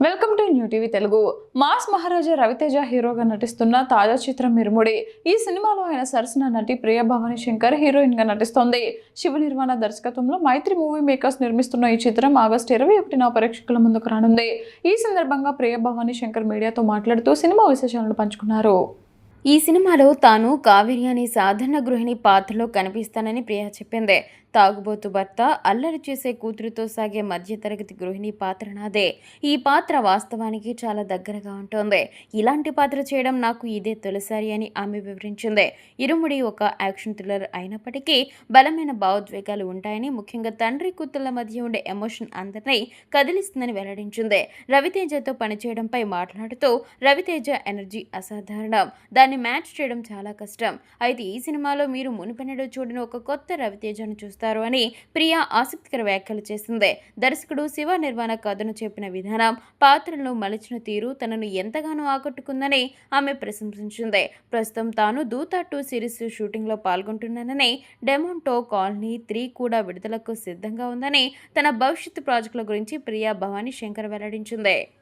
Welcome to new TV Telugu. Mass Maharaja Ravi Teja హీరోగా నటిస్తున్న తాజా చిత్రం ఇరుముడి. ఈ సినిమాలో ఆయన సరసన నటి ప్రియా భవాని శంకర్ హీరోయిన్ గా నటిస్తోంది. శివ నిర్మాణ దర్శకత్వంలో మైత్రి మూవీ మేకర్స్ నిర్మిస్తున్న ఈ చిత్రం ఆగస్టు 21న ప్రేక్షకుల ముందుకు రానుంది. ఈ సందర్భంగా ప్రియా భవాని శంకర్ మీడియాతో మాట్లాడుతూ సినిమా విశేషాలను పంచుకున్నారు. ఈ సినిమాలో తాను కావేరి అనే సాధారణ గృహిణి పాత్రలో కనిపిస్తానని ప్రియా చెప్పింది. తాగుబోతు భర్త, అల్లరి చేసే కూతురుతో సాగే మధ్యతరగతి గృహిణి పాత్ర నాదే. ఈ పాత్ర వాస్తవానికి చాలా దగ్గరగా ఉంటుంది. ఇలాంటి పాత్ర చేయడం నాకు ఇదే తొలిసారి అని ఆమె వివరించింది. ఇరుముడి ఒక యాక్షన్ థ్రిల్లర్ అయినప్పటికీ బలమైన భావోద్వేగాలు ఉంటాయని, ముఖ్యంగా తండ్రి కూతుళ్ల మధ్య ఉండే ఎమోషన్ అందరినీ కదిలిస్తుందని వెల్లడించింది. రవితేజతో పనిచేయడంపై మాట్లాడుతూ, రవితేజ ఎనర్జీ అసాధారణం, దాన్ని మ్యాచ్ చేయడం చాలా కష్టం. అయితే ఈ సినిమాలో మీరు మునిపెన్నడూ చూడని ఒక కొత్త రవితేజను చూస్తారు అని ప్రియా ఆసక్తికర వ్యాఖ్యలు చేసింది. దర్శకుడు శివ నిర్మాణ కథను చెప్పిన విధానం, పాత్రలను మలిచిన తీరు తనను ఎంతగానో ఆకట్టుకుందని ఆమె ప్రశంసించింది. ప్రస్తుతం తాను దూత 2 సిరీస్ షూటింగ్లో పాల్గొంటున్నానని, డెమోంటో కాలనీ 3 కూడా విడుదలకు సిద్ధంగా ఉందని, తన భవిష్యత్తు ప్రాజెక్టుల గురించి ప్రియా భవాని శంకర్ వెల్లడించింది.